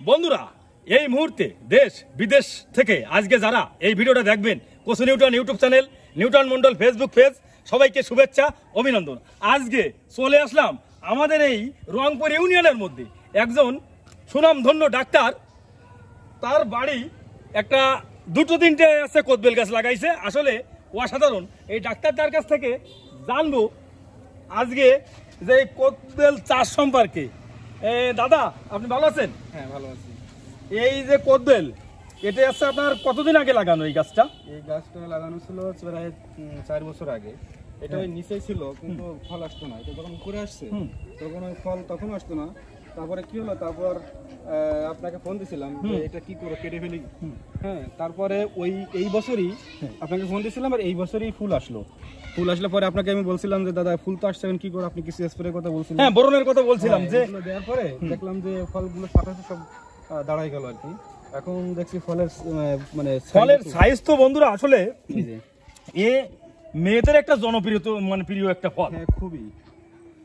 বন্ধুরা এই মুহূর্তে দেশ বিদেশ থেকে আজকে যারা এই ভিডিওটা দেখবেন কচু Newton YouTube channel, Newton Mondal Facebook page, সবাইকে শুভেচ্ছা অভিনন্দন। আজকে চলে আসলাম আমাদের এই রংপুর ইউনিয়নের মধ্যে একজন সুনামধন্য ডাক্তার, তার বাড়ি একটা দুটো তিনটে আছে কোদবেল গাছ লাগাইছে, আসলে অসাধারণ। এই ডাক্তারটার কাছ থেকে জানবো আজকে যে কোদবেল চাষ সম্পর্কে। দাদা আপনি ভালো আছেন? হ্যাঁ ভালো আছি। এই যে কোদবেল, এটা আছে আপনার কতদিন আগে লাগানো এই গাছটা? এই গাছটা লাগানো ছিল প্রায় 4 বছর আগে। এটা ওই নিচেই ছিল কিন্তু ফল আসতো না। এটা যখন উপরে আসছে তখন ওই ফল তখন আসতো না। তারপরে কি হলো, তারপর আপনাকে ফোন দিছিলাম যে এটা কি করে কেটে ফেলি। হ্যাঁ, তারপরে এই বছরই আপনাকে ফোন দিছিলাম আর এই বছরই ফুল আসলো। ফুল আসলে পরে আপনাকে আমি বলছিলাম যে দাদা ফুল তো আসছে কি করে, আপনি কিছু স্প্রে কথা বলছিলেন। হ্যাঁ, বোরনের কথা বলছিলাম। যে দেওয়ার পরে দেখলাম যে ফলগুলো সাথে সব দাঁড়াই গেল আর কি। এখন দেখছি ফলের সাইজ তো বন্ধুরা আসলে এ মেয়েদের একটা জনপ্রিয় প্রিয় একটা ফল। হ্যাঁ খুবই।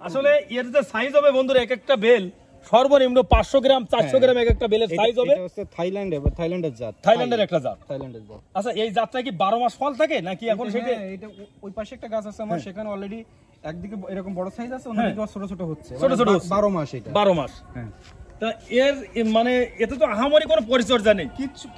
আসলে এর যে সাইজ হবে বন্ধুরা, এক একটা বেল সর্বনিম্ন 500 গ্রাম 400 গ্রাম এক একটা বেলের সাইজ হবে। এটা হচ্ছে থাইল্যান্ডের জাত। থাইল্যান্ডের একটা জাত। থাইল্যান্ডের জাত। আচ্ছা, এই জাতটা কি 12 মাস ফল থাকে নাকি এখন সেটা? এটা ওই পাশে একটা গাছ আছে আমার, সেখানে অলরেডি একদিকে এরকম বড় সাইজ আছে, অন্যদিকে ছোট ছোট হচ্ছে। ছোট ছোট 12 মাস এটা। 12 মাস। হ্যাঁ। তা এর এতে তো আহামরি কোনো পরিচর্যা নেই।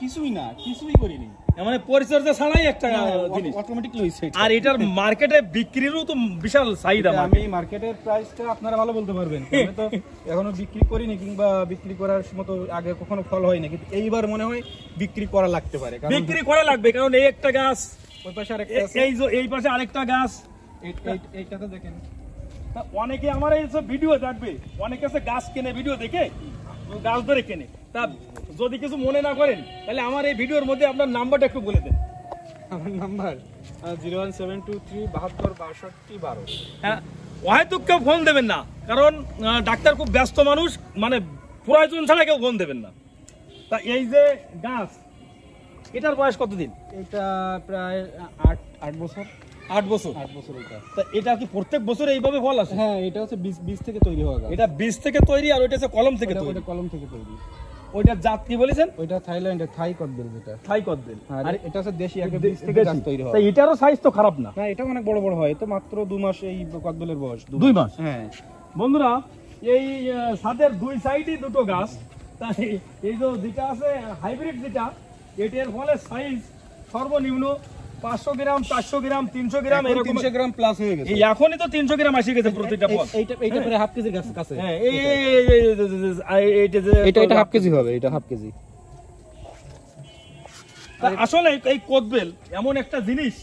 কিছুই না, কিছুই করিনি। মানে পরিচর্যা ছাড়াই একটা জিনিস অটোমেটিকলি হইছে। আর এটার মার্কেটে বিক্রিরও তো বিশাল চাহিদা। আমি মার্কেটের প্রাইসটা আপনারা ভালো বলতে পারবেন। আমি তো এখনো বিক্রি করিনি কিংবা বিক্রি করার মতো আগে কখনো ফল হয়নি, কিন্তু এইবার মনে হয় বিক্রি করা লাগতে পারে। বিক্রি করা লাগবে, কারণ এই একটা গাছ, ওই পাশে আরেকটা আছে, এই পাশে আরেকটা গাছ, এইটাতে দেখেন। অনেকে আমার এই সব ভিডিও দেখবে, অনেকে আছে গাছ কেনে, ভিডিও দেখে গাছ ধরে কেনে। তা যদি কিছু মনে না করেন তাহলে আমার এই ভিডিওর মধ্যে আপনার নাম্বারটা একটু বলে দেন। আমার নাম্বার 01723726212। হ্যাঁ, হয়তো কেউ ফোন দেবেন না, কারণ ডাক্তার খুব ব্যস্ত মানুষ, প্রয়োজন ছাড়া কেউ ফোন দেবেন না। তা এই যে গাছ, এটার বয়স কতদিন? এটা প্রায় 8 বছর। 8 বছর। 8 বছর এটা। তা এটা কি প্রত্যেক বছর এইভাবে ফল আসে? হ্যাঁ, এটা হচ্ছে বীজ থেকে তৈরি হওয়া গাছ। এটা বীজ থেকে তৈরি, আর ওইটা হচ্ছে কলম থেকে তৈরি। ওটা কলম থেকে তৈরি। ওইটার জাত কি বলেছেন? ওইটা থাইল্যান্ডের থাই কদবেল যেটা। থাই কদবেল। আর এটা হচ্ছে দেশি একটা বীজ থেকে গাছ তৈরি হয়। তা এটারও সাইজ তো খারাপ না। না, এটা অনেক বড় বড় হয়। তো মাত্র 2 মাস এই কদবেলের বয়স। 2 মাস। হ্যাঁ বন্ধুরা, এই ছাদের দুই সাইডই দুটো গাছ। তাই এই যেটা আছে হাইব্রিড যেটা, এটার ফলে সাইজ সর্বনিম্ন 500 গ্রাম 400 গ্রাম 300 গ্রাম এরকম 300 গ্রাম প্লাস হয়ে গেছে। এখনই তো 300 গ্রাম আসে গেছে প্রতিটা ফল। এইটা প্রায় হাফ কেজির কাছে। হ্যাঁ, এটা হাফ কেজি হবে। এটা হাফ কেজি। আসলে এই কোদবেল এমন একটা জিনিস,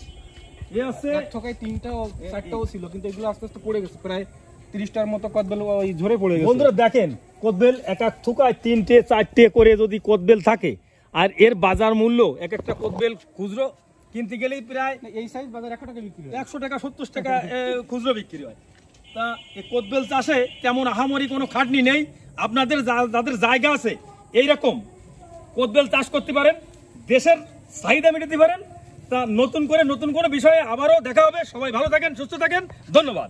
এ আছে ঠকাই 3টাও 4টাও ছিল, কিন্তু এগুলো আস্তে আস্তে পড়ে গেছে। প্রায় 30টার মতো কদবেল ওই ঝরে পড়ে গেছে। বন্ধুরা দেখেন, কোদবেল এক এক থুকায় 3টে 4টে করে যদি কোদবেল থাকে, আর এর বাজার মূল্য এক একটা কোদবেল খুচরো কিনতে গেলেই প্রায় এই সাইজ বাজার 100 টাকা বিক্রি হয়। 100 টাকা 70 টাকা খুচরো বিক্রি হয়। তা এই কোদবেল চাষে তেমন আহামরি কোনো খাটনি নেই। আপনাদের যাদের জায়গা আছে এইরকম কোদবেল চাষ করতে পারেন, দেশের চাহিদা মেটাতে পারেন। তা নতুন করে বিষয়ে আবারও দেখা হবে। সবাই ভালো থাকেন, সুস্থ থাকেন, ধন্যবাদ।